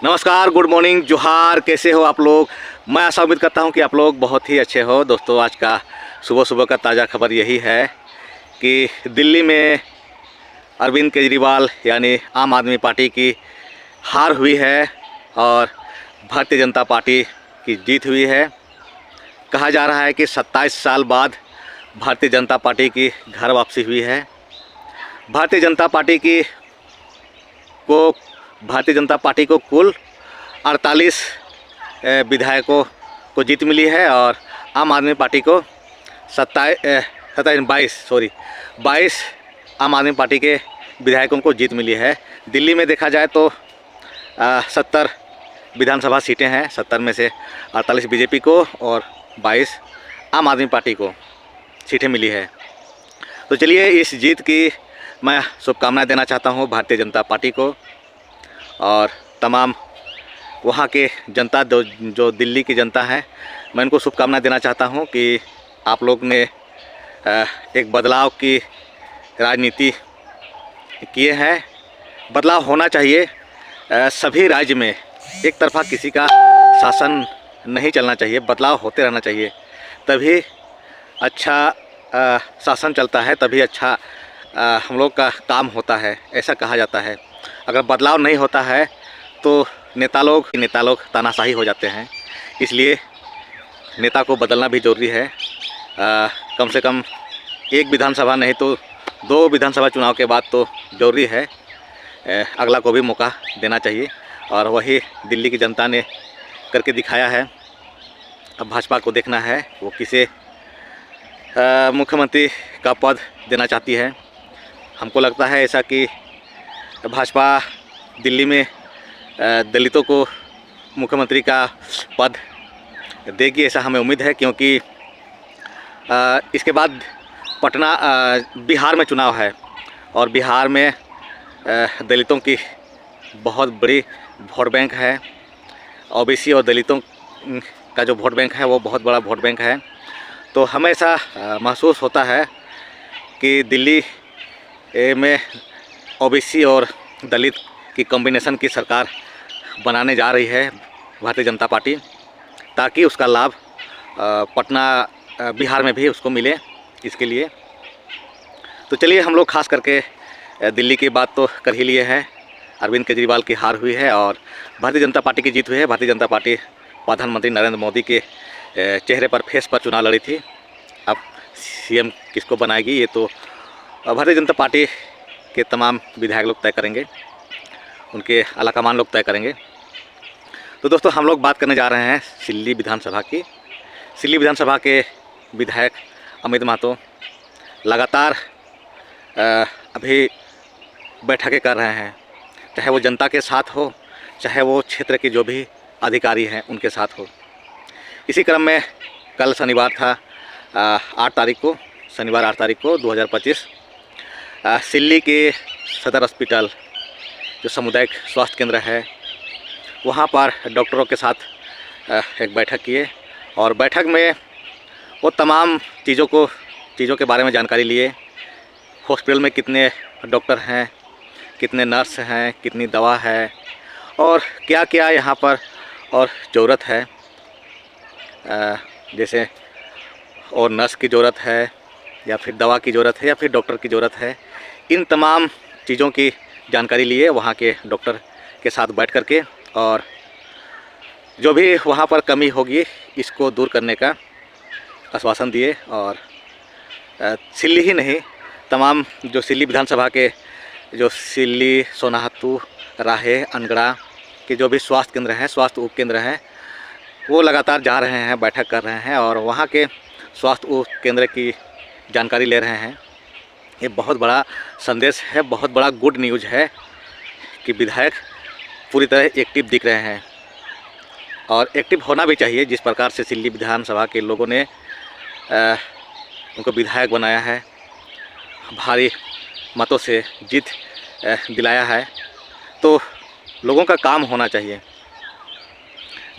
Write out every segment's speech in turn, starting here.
नमस्कार, good morning, जोहार। कैसे हो आप लोग? मैं आशा उम्मीद करता हूं कि आप लोग बहुत ही अच्छे हो। दोस्तों, आज का सुबह सुबह का ताज़ा खबर यही है कि दिल्ली में अरविंद केजरीवाल यानी आम आदमी पार्टी की हार हुई है और भारतीय जनता पार्टी की जीत हुई है। कहा जा रहा है कि 27 साल बाद भारतीय जनता पार्टी की घर वापसी हुई है। भारतीय जनता पार्टी को कुल 48 विधायकों को जीत मिली है और आम आदमी पार्टी को 22 आम आदमी पार्टी के विधायकों को जीत मिली है। दिल्ली में देखा जाए तो 70 विधानसभा सीटें हैं। 70 में से 48 बीजेपी को और 22 आम आदमी पार्टी को सीटें मिली है। तो चलिए, इस जीत की मैं शुभकामनाएं देना चाहता हूं भारतीय जनता पार्टी को और तमाम वहाँ के जनता जो दिल्ली की जनता है। मैं इनको शुभकामनाएं देना चाहता हूं कि आप लोग ने एक बदलाव की राजनीति किए हैं। बदलाव होना चाहिए। सभी राज्य में एक तरफा किसी का शासन नहीं चलना चाहिए। बदलाव होते रहना चाहिए, तभी अच्छा शासन चलता है, तभी अच्छा हम लोग का काम होता है, ऐसा कहा जाता है। अगर बदलाव नहीं होता है तो नेता लोग तानाशाही हो जाते हैं। इसलिए नेता को बदलना भी ज़रूरी है। कम से कम एक विधानसभा नहीं तो 2 विधानसभा चुनाव के बाद तो ज़रूरी है। अगला को भी मौका देना चाहिए और वही दिल्ली की जनता ने करके दिखाया है। अब भाजपा को देखना है वो किसे मुख्यमंत्री का पद देना चाहती है। हमको लगता है ऐसा कि भाजपा दिल्ली में दलितों को मुख्यमंत्री का पद देगी, ऐसा हमें उम्मीद है। क्योंकि इसके बाद बिहार में चुनाव है और बिहार में दलितों की बहुत बड़ी वोट बैंक है। ओबीसी और दलितों का जो वोट बैंक है वो बहुत बड़ा वोट बैंक है। तो हमें ऐसा महसूस होता है कि दिल्ली में ओबीसी और दलित की कॉम्बिनेशन की सरकार बनाने जा रही है भारतीय जनता पार्टी, ताकि उसका लाभ बिहार में भी उसको मिले। इसके लिए तो चलिए, हम लोग खास करके दिल्ली की बात तो कर ही लिए हैं। अरविंद केजरीवाल की हार हुई है और भारतीय जनता पार्टी की जीत हुई है। भारतीय जनता पार्टी प्रधानमंत्री नरेंद्र मोदी के चेहरे पर, फेस पर चुनाव लड़ी थी। अब सीएम किसको बनाएगी ये तो भारतीय जनता पार्टी के तमाम विधायक लोग तय करेंगे, उनके आलाकमान लोग तय करेंगे। तो दोस्तों, हम लोग बात करने जा रहे हैं सिल्ली विधानसभा की। सिल्ली विधानसभा के विधायक अमित महतो लगातार अभी बैठकें कर रहे हैं, चाहे वो जनता के साथ हो, चाहे वो क्षेत्र के जो भी अधिकारी हैं उनके साथ हो। इसी क्रम में कल शनिवार था 8 तारीख को 2025 सिल्ली के सदर हॉस्पिटल जो सामुदायिक स्वास्थ्य केंद्र है वहाँ पर डॉक्टरों के साथ एक बैठक किए और बैठक में वो तमाम चीज़ों के बारे में जानकारी लिए। हॉस्पिटल में कितने डॉक्टर हैं, कितने नर्स हैं, कितनी दवा है और क्या क्या यहाँ पर और ज़रूरत है, जैसे और नर्स की ज़रूरत है या फिर दवा की ज़रूरत है या फिर डॉक्टर की ज़रूरत है। इन तमाम चीज़ों की जानकारी लिए वहाँ के डॉक्टर के साथ बैठ कर के, और जो भी वहाँ पर कमी होगी इसको दूर करने का आश्वासन दिए। और सिल्ली ही नहीं, तमाम जो सिल्ली विधानसभा के जो सिल्ली, सोनाहतू, राहे, अनगड़ा के जो भी स्वास्थ्य केंद्र हैं, स्वास्थ्य उपकेंद्र हैं, वो लगातार जा रहे हैं, बैठक कर रहे हैं और वहाँ के स्वास्थ्य उपकेंद्र की जानकारी ले रहे हैं। ये बहुत बड़ा संदेश है, बहुत बड़ा गुड न्यूज़ है कि विधायक पूरी तरह एक्टिव दिख रहे हैं और एक्टिव होना भी चाहिए। जिस प्रकार से सिल्ली विधानसभा के लोगों ने उनको विधायक बनाया है, भारी मतों से जीत दिलाया है, तो लोगों का काम होना चाहिए।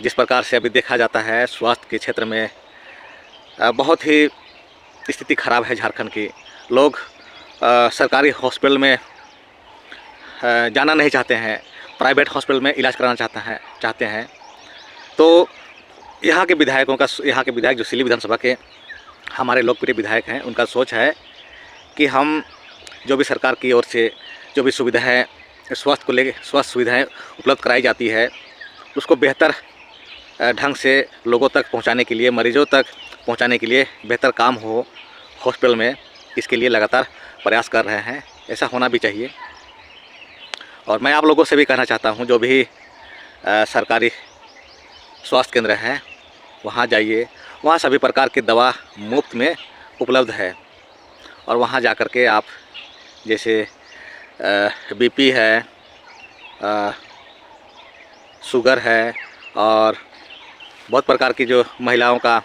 जिस प्रकार से अभी देखा जाता है स्वास्थ्य के क्षेत्र में बहुत ही स्थिति खराब है झारखंड की। लोग सरकारी हॉस्पिटल में जाना नहीं चाहते हैं। प्राइवेट हॉस्पिटल में इलाज कराना चाहते हैं, तो यहाँ के विधायक जो सिल्ली विधानसभा के हमारे लोकप्रिय विधायक हैं, उनका सोच है कि हम जो भी सरकार की ओर से जो भी सुविधाएं स्वास्थ्य सुविधाएं उपलब्ध कराई जाती है, उसको बेहतर ढंग से लोगों तक पहुंचाने के लिए, मरीजों तक पहुंचाने के लिए बेहतर काम हो हॉस्पिटल में, इसके लिए लगातार प्रयास कर रहे हैं। ऐसा होना भी चाहिए। और मैं आप लोगों से भी कहना चाहता हूं, जो भी सरकारी स्वास्थ्य केंद्र हैं वहां जाइए, वहां सभी प्रकार की दवा मुफ्त में उपलब्ध है। और वहां जा कर के आप जैसे बीपी है, शुगर है और बहुत प्रकार की जो महिलाओं का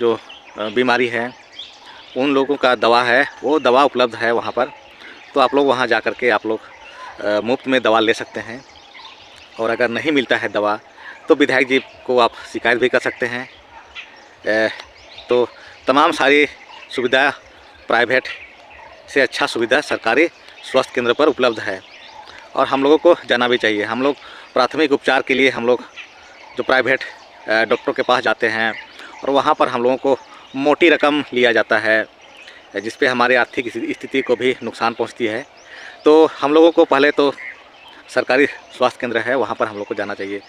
जो बीमारी है, उन लोगों का दवा है, वो दवा उपलब्ध है वहाँ पर। तो आप लोग वहाँ जा कर के आप लोग मुफ्त में दवा ले सकते हैं। और अगर नहीं मिलता है दवा तो विधायक जी को आप शिकायत भी कर सकते हैं। तो तमाम सारी सुविधा प्राइवेट से अच्छा सुविधा सरकारी स्वास्थ्य केंद्र पर उपलब्ध है और हम लोगों को जाना भी चाहिए। हम लोग प्राथमिक उपचार के लिए हम लोग जो प्राइवेट डॉक्टरों के पास जाते हैं और वहाँ पर हम लोगों को मोटी रकम लिया जाता है, जिस पे हमारे आर्थिक स्थिति को भी नुकसान पहुँचती है। तो हम लोगों को पहले तो सरकारी स्वास्थ्य केंद्र है वहाँ पर हम लोग को जाना चाहिए।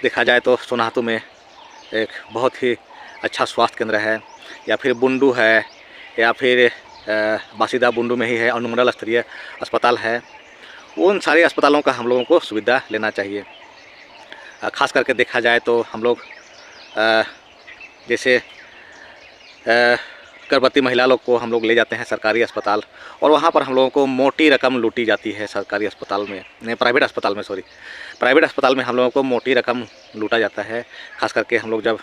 देखा जाए तो सोनातू में एक बहुत ही अच्छा स्वास्थ्य केंद्र है, या फिर बुंडू है, या फिर बासिदा बुंडू में ही है अनुमंडल स्तरीय अस्पताल है। उन सारे अस्पतालों का हम लोगों को सुविधा लेना चाहिए। ख़ास करके देखा जाए तो हम लोग जैसे गर्भवती महिला लोग को हम लोग ले जाते हैं सरकारी अस्पताल, और वहाँ पर हम लोगों को मोटी रकम लूटी जाती है सरकारी अस्पताल में, नहीं प्राइवेट अस्पताल में हम लोगों को मोटी रकम लूटा जाता है। ख़ास करके हम लोग जब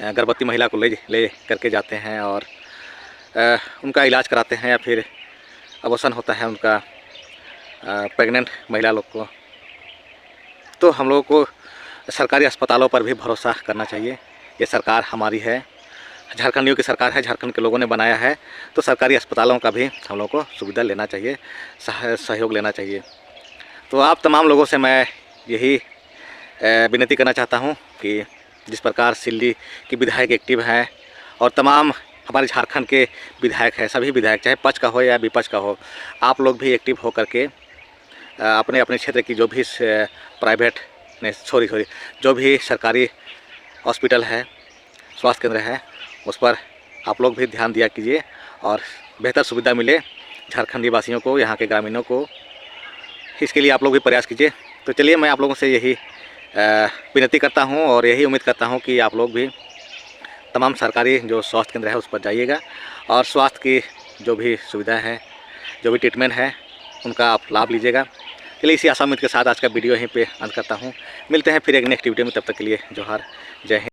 गर्भवती महिला को ले करके जाते हैं और उनका इलाज कराते हैं, या फिर अबॉर्शन होता है उनका प्रेग्नेंट महिला लोग को, तो हम लोगों को सरकारी अस्पतालों पर भी भरोसा करना चाहिए। ये सरकार हमारी है, झारखंडियों की सरकार है, झारखंड के लोगों ने बनाया है, तो सरकारी अस्पतालों का भी हम लोगों को सुविधा लेना चाहिए, सहयोग लेना चाहिए। तो आप तमाम लोगों से मैं यही विनती करना चाहता हूँ कि जिस प्रकार सिल्ली की विधायक एक्टिव हैं और तमाम हमारे झारखंड के विधायक हैं, सभी विधायक चाहे पक्ष का हो या विपक्ष का हो, आप लोग भी एक्टिव हो करके अपने अपने क्षेत्र की जो भी जो भी सरकारी हॉस्पिटल है, स्वास्थ्य केंद्र है, उस पर आप लोग भी ध्यान दिया कीजिए और बेहतर सुविधा मिले झारखंडी वासियों को, यहाँ के ग्रामीणों को। इसके लिए आप लोग भी प्रयास कीजिए। तो चलिए, मैं आप लोगों से यही विनती करता हूँ और यही उम्मीद करता हूँ कि आप लोग भी तमाम सरकारी जो स्वास्थ्य केंद्र है उस पर जाइएगा और स्वास्थ्य की जो भी सुविधा है, जो भी ट्रीटमेंट है, उनका आप लाभ लीजिएगा। चलिए, इसी आशा उम्मीद के साथ आज का वीडियो यहीं पे अंत करता हूँ। मिलते हैं फिर एक नेक्स्ट वीडियो में, तब तक के लिए जोहार, जय हिंद।